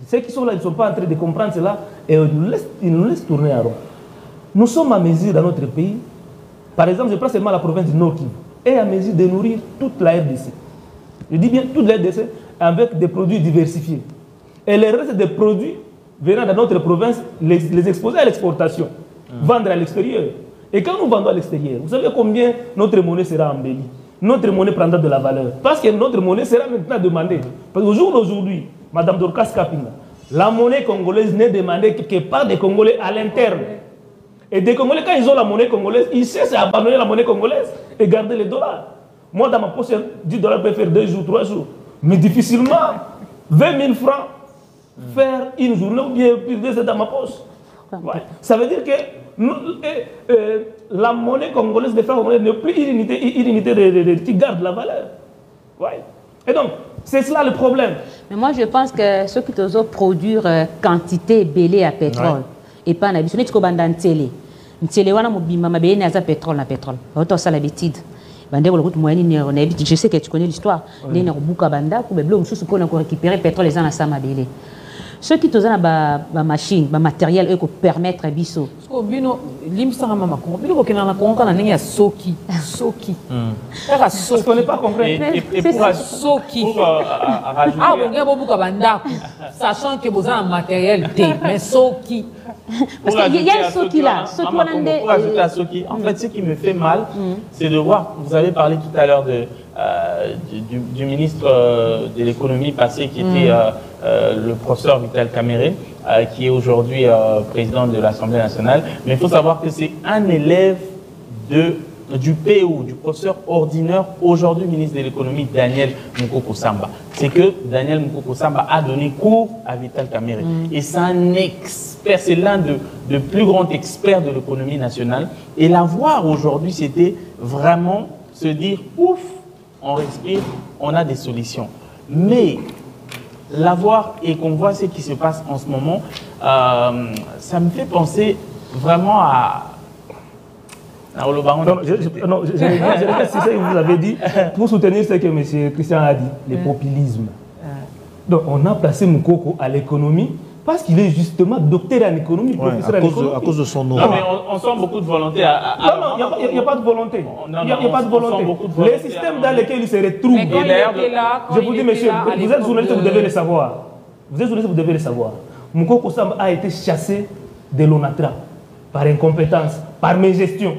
Ceux qui sont là, ils ne sont pas en train de comprendre cela et ils nous laissent tourner à rond. Nous sommes à mesure dans notre pays, par exemple, je prends seulement la province du Nord Kivu, est à mesure de nourrir toute la RDC. Je dis bien toute la RDC avec des produits diversifiés. Et le reste des produits venant de notre province, les exposer à l'exportation, vendre à l'extérieur. Et quand nous vendons à l'extérieur, vous savez combien notre monnaie sera embellie? Notre monnaie prendra de la valeur. Parce que notre monnaie sera maintenant demandée. Parce qu'au jour d'aujourd'hui, Mme Dorcas Kapinga, la monnaie congolaise n'est demandée que par des Congolais à l'interne. Et des Congolais, quand ils ont la monnaie congolaise, ils cessent d'abandonner la monnaie congolaise et garder les dollars. Moi, dans ma poche, 10 dollars peut faire 2 jours, 3 jours. Mais difficilement, 20 000 francs, faire une journée ou bien plus de dans ma poche. Ouais. Ça veut dire que la monnaie congolaise, les francs congolais, n'est plus une unité qui garde la valeur. Ouais. Et donc, c'est cela le problème. Mais moi, je pense que ceux qui doivent produire quantité belée à pétrole, et pas en habitude, c'est comme dans télé. Télé, on a un pétrole, na pétrole. On a ça l'habitude. Je sais que tu connais l'histoire. Les gens qui récupérer le pétrole, les gens à belé. Ceux qui ont des machines, des matériels, eux, qui permettent à Bisso. Soki. Parce qu'on n'est pas concret. Et pour Soki. Ah, sachant que vous avez un matériel T, mais Soki. Parce qu'il y a un Soki là. Pour ajouter à Soki, en fait, ce qui me fait mal, c'est de voir, vous avez parlé tout à l'heure du ministre de l'économie passé qui était le professeur Vital Kamerhe, qui est aujourd'hui président de l'Assemblée nationale. Mais il faut savoir que c'est un élève du PO, du professeur ordinaire, aujourd'hui ministre de l'économie, Daniel Mukoko Samba. C'est que Daniel Mukoko Samba a donné cours à Vital Kamerhe. Et c'est un expert, c'est l'un des plus grands experts de l'économie nationale. Et la voir aujourd'hui, c'était vraiment se dire, ouf, on respire, on a des solutions. Mais la voir et qu'on voit ce qui se passe en ce moment, ça me fait penser vraiment à... Non, je répète ce que vous avez dit pour soutenir ce que M. Christian a dit, le populisme. Donc on a placé Mukoko à l'économie parce qu'il est justement docteur en économie, professeur en économie. À cause de son nom. Non, mais on sent beaucoup de volonté. Non, il n'y a pas de volonté. Il n'y a pas de volonté. Les systèmes dans lesquels il se retrouve. Je vous dis, monsieur, vous êtes journaliste, vous devez le savoir. Vous êtes journaliste, vous devez le savoir. Mukoko Samba a été chassé de l'ONATRA par incompétence, par mégestion,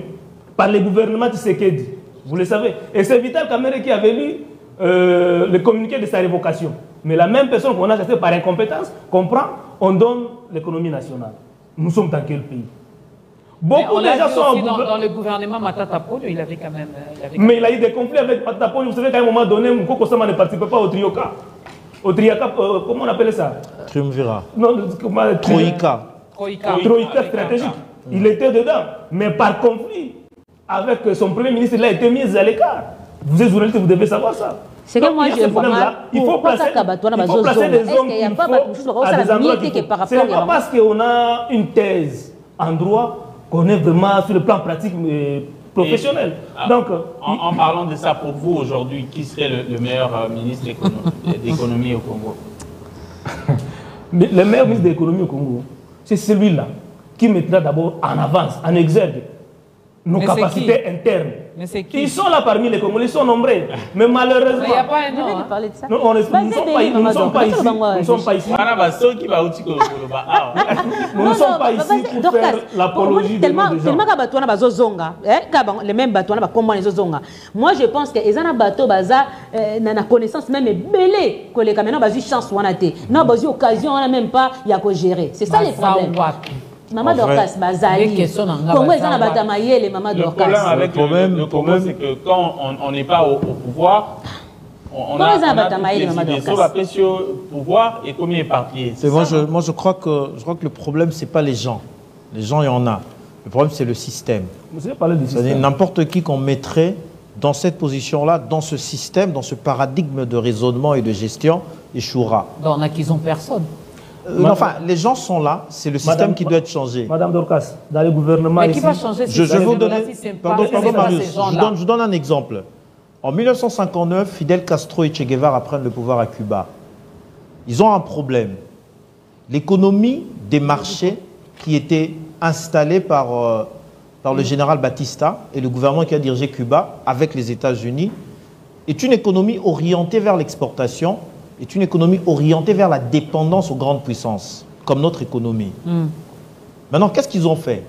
par le gouvernement de Tshisekedi. Vous le savez. Et c'est Vital Kamerhe qui avait lu le communiqué de sa révocation. Mais la même personne qu'on a chassée par incompétence comprend, on donne l'économie nationale. Nous sommes dans quel pays? Beaucoup de gens sont dans le gouvernement Matata Ponyo, il avait quand même. Mais il a eu des conflits avec Matata Ponyo. Vous savez qu'à un moment donné, Mukoko Samba ne participait pas au Trioka. Au Triaka, comment on appelait ça? Triumvirat. Non, Troïka. Troïka stratégique. Il était dedans. Mais par conflit avec son premier ministre, il a été mis à l'écart. Vous êtes journaliste, vous devez savoir ça. C'est que moi je vois il faut placer des hommes qu'il faut à des endroits. Ce n'est pas parce qu'on a une thèse en droit qu'on est vraiment sur le plan pratique professionnel. Donc, en parlant de ça, pour vous aujourd'hui, qui serait le meilleur ministre d'économie au Congo? Le meilleur ministre de l'économie au Congo, c'est celui-là qui mettra d'abord en avance, en exergue, nos capacités internes. Ils sont là parmi les Congolais, ils sont nombreux. Mais malheureusement, il n'y a pas un nom. Nous ne sommes pas ici. Nous ne sommes pas ici. Nous ne sommes pas ici pour faire l'apologie de nos gens. Moi, je pense que les bateaux na connaissance même belé que les camions ont chance n'a pas occasion, on n'a même pas y a gérer. C'est ça le problème. Maman Dorcas, Bazali. Comment ils ont abatamaillé les mamans Dorcas? Le problème, c'est que quand on n'est pas au pouvoir, on a des sur le pouvoir et combien éparpillé. Moi, je crois que le problème, ce n'est pas les gens. Les gens, il y en a. Le problème, c'est le système. Vous avez parlé du système. N'importe qui qu'on mettrait dans cette position-là, dans ce système, dans ce paradigme de raisonnement et de gestion, échouera. On a qu'ils ont personne. Enfin, les gens sont là, c'est le système qui doit être changé. Madame Dorcas, dans le gouvernement. Mais qui va changer je vais vous donner. Pardon, Marius, je donne un exemple. En 1959, Fidel Castro et Che Guevara prennent le pouvoir à Cuba. Ils ont un problème. l'économie des marchés qui était installée par le général Batista et le gouvernement qui a dirigé Cuba avec les États-Unis est une économie orientée vers l'exportation, est une économie orientée vers la dépendance aux grandes puissances, comme notre économie. Maintenant, qu'est-ce qu'ils ont fait?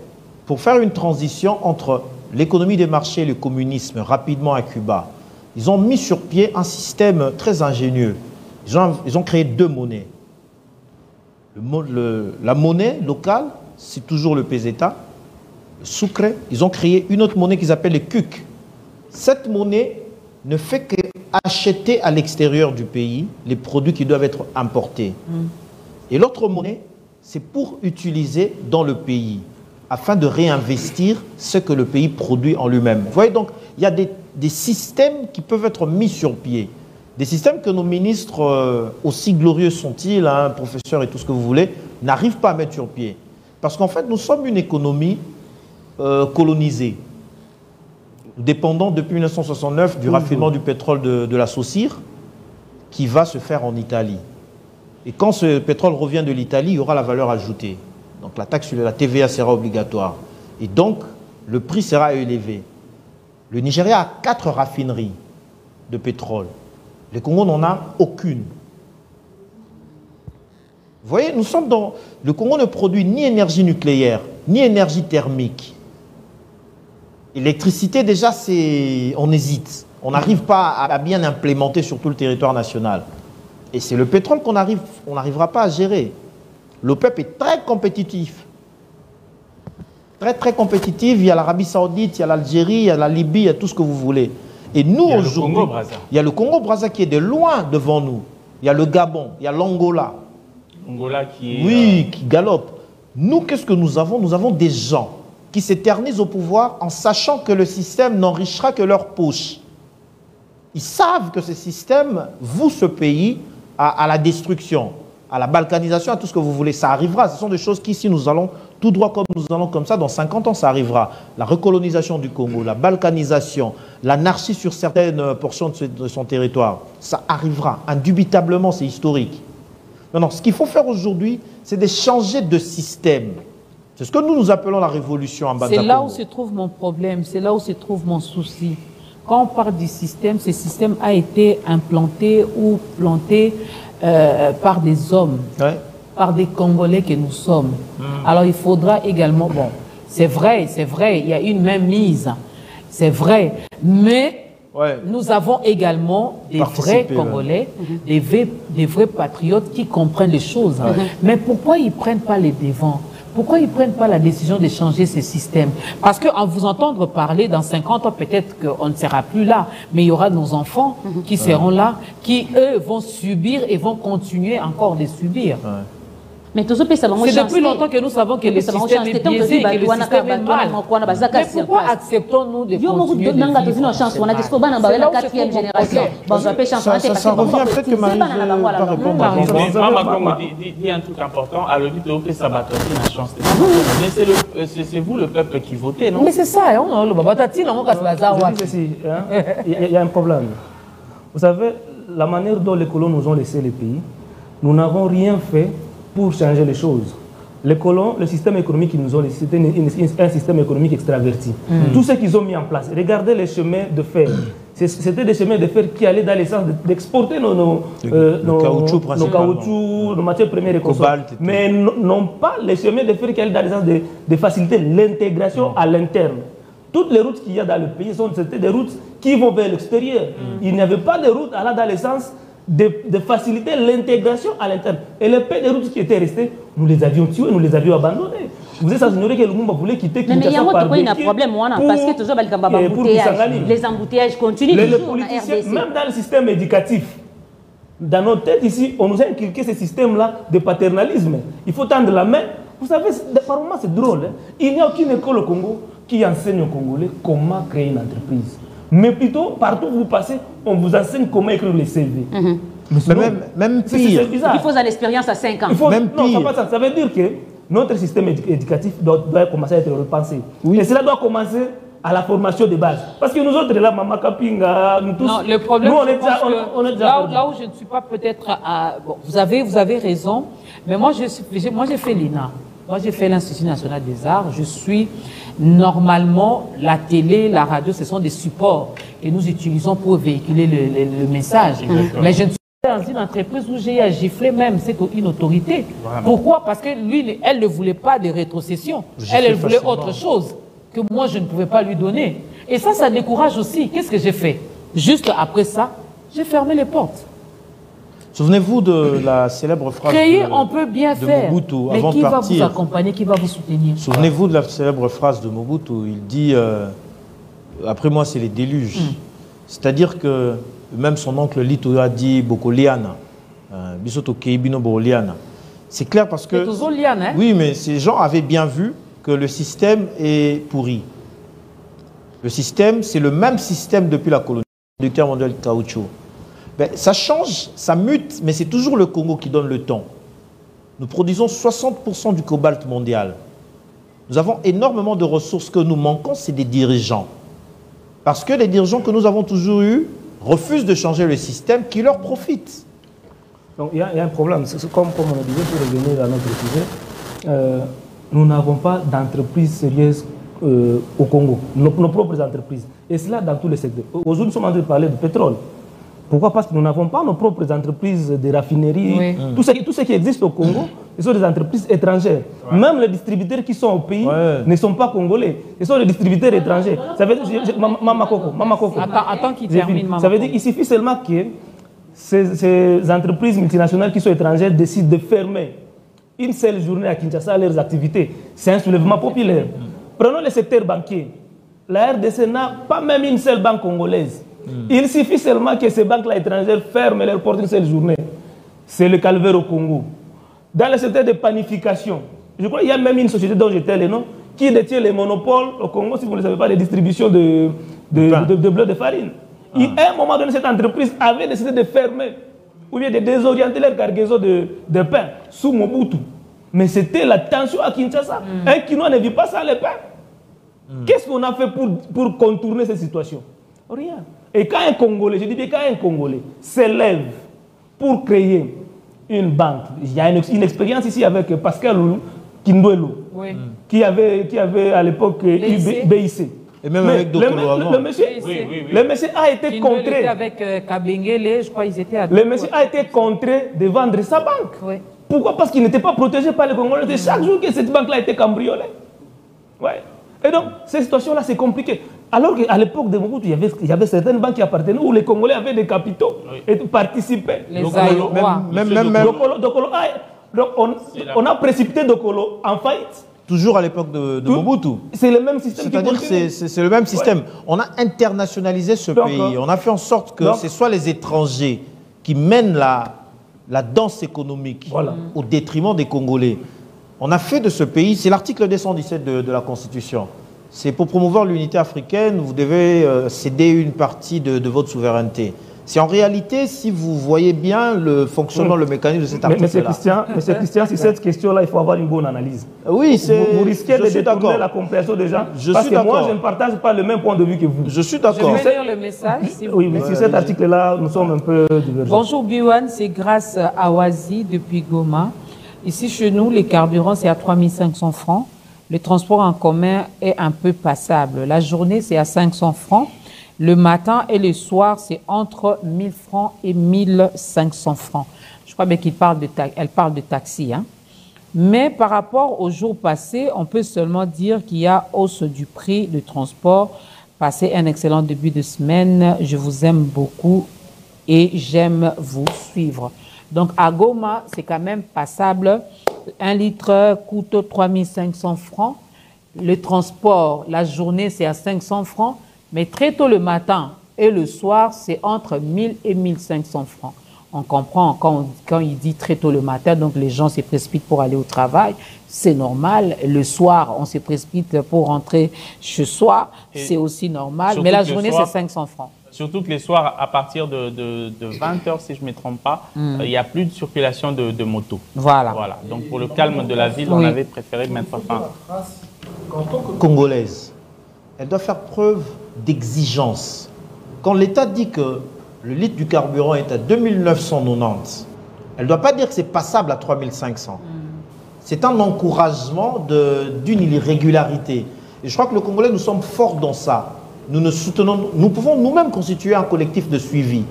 Pour faire une transition entre l'économie des marchés et le communisme rapidement à Cuba, ils ont mis sur pied un système très ingénieux. Ils ont créé 2 monnaies. La monnaie locale, c'est toujours le peseta, le sucre. Ils ont créé une autre monnaie qu'ils appellent le cuc. Cette monnaie ne fait qu'acheter à l'extérieur du pays les produits qui doivent être importés. Et l'autre monnaie, c'est pour utiliser dans le pays, afin de réinvestir ce que le pays produit en lui-même. Vous voyez donc, il y a des systèmes qui peuvent être mis sur pied. Des systèmes que nos ministres, aussi glorieux sont-ils, hein, professeurs et tout ce que vous voulez, n'arrivent pas à mettre sur pied. Parce qu'en fait, nous sommes une économie colonisée. Nous dépendons depuis 1969 du raffinement du pétrole de la Saucire, qui va se faire en Italie. Et quand ce pétrole revient de l'Italie, il y aura la valeur ajoutée. Donc la taxe sur la TVA sera obligatoire. Et donc, le prix sera élevé. Le Nigeria a 4 raffineries de pétrole. Le Congo n'en a aucune. Vous voyez, nous sommes dans... Le Congo ne produit ni énergie nucléaire, ni énergie thermique. L'électricité, déjà, on hésite. On n'arrive pas à bien implémenter sur tout le territoire national. Et c'est le pétrole qu'on n'arrivera pas à gérer. L'OPEP est très compétitif. Très, très compétitif. Il y a l'Arabie Saoudite, il y a l'Algérie, il y a la Libye, il y a tout ce que vous voulez. Et nous, aujourd'hui, il y a le Congo-Brazza qui est de loin devant nous. Il y a le Gabon, il y a l'Angola. Angola qui est... Oui, qui galope. Nous, qu'est-ce que nous avons? Nous avons des gens qui s'éternisent au pouvoir en sachant que le système n'enrichira que leur poche. Ils savent que ce système voue ce pays à la destruction, à la balkanisation, à tout ce que vous voulez. Ça arrivera. Ce sont des choses qui, si nous allons tout droit comme nous allons comme ça, dans 50 ans, ça arrivera. La recolonisation du Congo, la balkanisation, l'anarchie sur certaines portions de son territoire, ça arrivera. Indubitablement, c'est historique. Maintenant, ce qu'il faut faire aujourd'hui, c'est de changer de système. C'est ce que nous appelons la révolution en Banza. C'est là où se trouve mon problème, c'est là où se trouve mon souci. Quand on parle du système, ce système a été implanté ou planté par des hommes, par des Congolais que nous sommes. Alors il faudra également, bon, c'est vrai, il y a une même mise, c'est vrai, mais nous avons également des vrais Congolais, des vrais patriotes qui comprennent les choses. Mais pourquoi ils ne prennent pas les devants? Pourquoi ils ne prennent pas la décision de changer ce système? Parce qu'en vous entendre parler, dans 50 ans, peut-être qu'on ne sera plus là, mais il y aura nos enfants qui seront là, qui, eux, vont subir et vont continuer encore de subir. Mais c'est depuis longtemps que nous savons que le système est biaisé et que le système est mal. Mais pourquoi acceptons-nous de continuer de vivre? Ça revient peut-être que Marie pas répondre. Mais Maman dit un truc important. Alors, dit que ça va donner la chance. Mais c'est vous le peuple qui votez, non? Mais c'est ça. Il y a un problème. Vous savez, la manière dont les colons nous ont laissé les pays, nous n'avons rien fait pour changer les choses. Les colons, le système économique qu'ils nous ont laissé, c'était un système économique extraverti. Tout ce qu'ils ont mis en place, regardez les chemins de fer. C'était des chemins de fer qui allaient dans le sens d'exporter nos caoutchoucs, nos matières premières et cobalt, mais non pas les chemins de fer qui allaient dans le sens de faciliter l'intégration à l'interne. Toutes les routes qu'il y a dans le pays, c'était des routes qui vont vers l'extérieur. Il n'y avait pas de route allant dans le sens de faciliter l'intégration à l'interne. Et les pays de routes qui étaient restés, nous les avions tués, nous les avions abandonnés. Vous êtes ignoré que le Lumumba voulait quitter Kinshasa par il y a un problème, parce que toujours les embouteillages continuent. Les politiciens, même dans le système éducatif, dans notre tête ici, on nous a inculqué ce système-là de paternalisme. Il faut tendre la main. Vous savez, par moments c'est drôle. Il n'y a aucune école au Congo qui enseigne aux Congolais comment créer une entreprise. Mais plutôt, partout où vous passez, on vous enseigne comment écrire les CV. Même pire. Il faut une expérience à 5 ans. Même pire. Non, ça veut dire que notre système éducatif doit commencer à être repensé. Et cela doit commencer à la formation de base. Parce que nous autres, là, Mama Kapinga, nous tous... Non, le problème, nous, on est déjà là où je ne suis pas peut-être... Bon, vous avez raison, mais moi, j'ai fait l'INA. Moi, j'ai fait l'Institut national des arts. Je suis... Normalement, la télé, la radio, ce sont des supports que nous utilisons pour véhiculer le message. Mais je ne suis pas dans une entreprise où j'ai à gifler même une autorité. Vraiment. Pourquoi? Parce que lui, elle ne voulait pas de rétrocession. Elle voulait autre chose que moi, je ne pouvais pas lui donner. Et ça décourage aussi. Qu'est-ce que j'ai fait? Juste après ça, j'ai fermé les portes. Souvenez-vous de la célèbre phrase on peut bien faire, Mobutu mais avant qui de va partir. vous accompagner, qui va vous soutenir? Souvenez-vous de la célèbre phrase de Mobutu. Il dit, après moi, c'est les déluges. C'est-à-dire que même son oncle Lito a dit Bokoliana. Bisoto Keibino Bokoliana. C'est clair parce que... C'est toujours liane, hein? Oui, mais ces gens avaient bien vu que le système est pourri. Le système, c'est le même système depuis la colonie. Le producteur mondial de caoutchouc. Ben, ça change, ça mute, mais c'est toujours le Congo qui donne le temps. Nous produisons 60% du cobalt mondial. Nous avons énormément de ressources. Que nous manquons, c'est des dirigeants. Parce que les dirigeants que nous avons toujours eus refusent de changer le système qui leur profite. Donc il y a un problème. Comme on a dit, pour revenir à notre sujet, nous n'avons pas d'entreprise sérieuse au Congo, nos propres entreprises. Et cela dans tous les secteurs. Aujourd'hui, nous sommes en train de parler de pétrole. Pourquoi? Parce que nous n'avons pas nos propres entreprises de raffinerie. Oui. Tout ce qui existe au Congo, ce sont des entreprises étrangères. Ouais. Même les distributeurs qui sont au pays ne sont pas congolais. Ce sont des distributeurs étrangers. Ça veut dire, Mama Coco. Attends qu'il termine, Mama Ça veut dire qu'il suffit seulement que ces entreprises multinationales qui sont étrangères décident de fermer une seule journée à Kinshasa leurs activités. C'est un soulèvement populaire. Prenons le secteur banquier. La RDC n'a pas même une seule banque congolaise. Il suffit seulement que ces banques-là étrangères ferment leurs portes une seule journée. C'est le calvaire au Congo. Dans le secteur de panification, je crois qu'il y a même une société dont j'étais le nom qui détient les monopoles au Congo, si vous ne savez pas, les distributions de blé de farine. À un moment donné, cette entreprise avait décidé de fermer ou bien de désorienter leur cargaison de pain sous Mobutu. Mais c'était la tension à Kinshasa. Un Kinois ne vit pas sans le pain. Qu'est-ce qu'on a fait pour contourner cette situation? Rien. Et quand un Congolais, je dis bien quand un Congolais s'élève pour créer une banque, il y a une expérience ici avec Pascal Kindouelo, qui avait à l'époque BIC. Et même avec Dokolo avant. Le monsieur a été contré. Avec Kabengele, je crois qu'ils étaient à... Le monsieur a été contré de vendre sa banque. Oui. Pourquoi? Parce qu'il n'était pas protégé par les Congolais. C'est chaque jour que cette banque-là a été cambriolée. Ouais. Et donc, cette situation-là, c'est compliqué. Alors qu'à l'époque de Mobutu, il y avait certaines banques qui appartenaient où les Congolais avaient des capitaux et participaient. Les Aïoua. Donc on a précipité Dokolo en faillite. Toujours à l'époque de Mobutu. C'est le même système. C'est-à-dire que c'est le même système. Ouais. On a internationalisé ce pays. On a fait en sorte que ce soit les étrangers qui mènent la danse économique au détriment des Congolais. On a fait de ce pays, c'est l'article 217 de la Constitution. C'est pour promouvoir l'unité africaine, vous devez céder une partie de votre souveraineté. C'est en réalité, si vous voyez bien le fonctionnement, le mécanisme de cet article-là. Monsieur Christian, sur cette question-là, il faut avoir une bonne analyse. Oui, vous risquez de détourner la compréhension des gens. Parce que moi, je ne partage pas le même point de vue que vous. Je suis d'accord. Je vais lire le message. Si oui, mais sur cet article-là, nous sommes un peu divergents. Bonjour Biwan, c'est grâce à Wazi depuis Goma. Ici, chez nous, les carburants, c'est à 3500 francs. Le transport en commun est un peu passable. La journée, c'est à 500 francs. Le matin et le soir, c'est entre 1000 francs et 1500 francs. Je crois bien qu'elle parle de taxi. Hein. Mais par rapport aux jours passés, on peut seulement dire qu'il y a hausse du prix de transport. Passez un excellent début de semaine. Je vous aime beaucoup et j'aime vous suivre. Donc à Goma, c'est quand même passable. 1 litre coûte 3500 francs. Le transport, la journée, c'est à 500 francs. Mais très tôt le matin et le soir, c'est entre 1000 et 1500 francs. On comprend quand il dit très tôt le matin, donc les gens se précipitent pour aller au travail. C'est normal. Le soir, on se précipite pour rentrer chez soi. C'est aussi normal. Mais la journée, c'est 500 francs. Surtout que les soirs, à partir de 20h, si je ne me trompe pas, il n'y a plus de circulation de motos. Voilà. Donc pour le calme de la ville, on avait préféré mettre fin. En tant que Congolaise, elle doit faire preuve d'exigence. Quand l'État dit que le litre du carburant est à 2990, elle ne doit pas dire que c'est passable à 3500. C'est un encouragement d'une irrégularité. Et je crois que le Congolais, nous sommes forts dans ça. Nous pouvons nous-mêmes constituer un collectif de suivi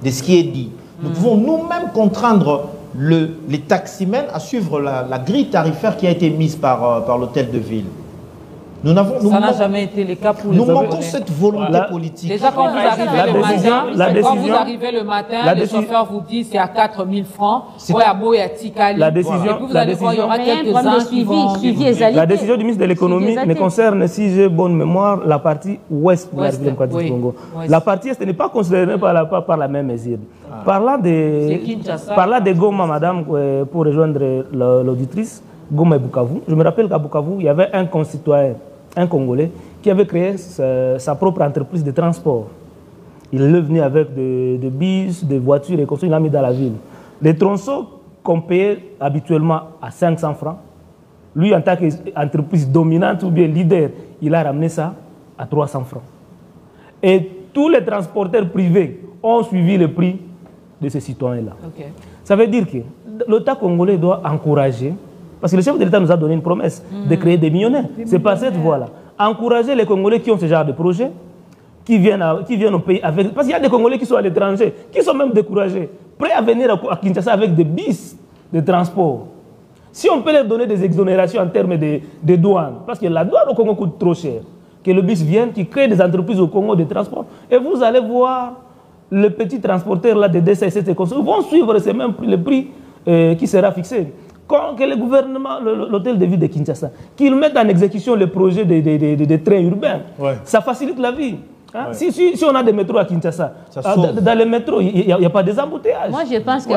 de ce qui est dit. Nous pouvons nous-mêmes contraindre les taximens à suivre la grille tarifaire qui a été mise par l'hôtel de ville. Ça n'a jamais été le cas pour les Nous Congolais. manquons cette volonté politique. Déjà, quand vous arrivez le matin, le chauffeur vous dit c'est à 4 000 francs. La décision du ministre de l'économie ne concerne, si j'ai bonne mémoire, la partie ouest de la République démocratique du Congo. La partie est n'est pas considérée par la même mesure. Parlant de Goma, madame, pour rejoindre l'auditrice, Goma et Bukavu, je me rappelle qu'à Bukavu, il y avait un concitoyen, un Congolais, qui avait créé sa propre entreprise de transport. Il est venu avec des bus, des voitures et comme ça, il l'a mis dans la ville. Les tronçons qu'on payait habituellement à 500 francs, lui, en tant qu'entreprise dominante ou bien leader, il a ramené ça à 300 francs. Et tous les transporteurs privés ont suivi le prix de ces citoyens-là. Okay. Ça veut dire que l'État congolais doit encourager, parce que le chef de l'État nous a donné une promesse de créer des millionnaires. C'est pas cette voie-là. Encourager les Congolais qui ont ce genre de projet, qui viennent au pays avec... Parce qu'il y a des Congolais qui sont à l'étranger, qui sont même découragés, prêts à venir à Kinshasa avec des bus de transport. Si on peut leur donner des exonérations en termes de douane, parce que la douane au Congo coûte trop cher, que le bus vienne, qui crée des entreprises au Congo de transport, et vous allez voir le petit transporteur là de DCC, ils vont suivre le prix qui sera fixé. Que le gouvernement, l'hôtel de ville de Kinshasa, qu'ils mettent en exécution le projet des trains urbains, ça facilite la vie. Hein? Si on a des métros à Kinshasa, dans les métros, il n'y a pas des embouteillages. Moi, je pense que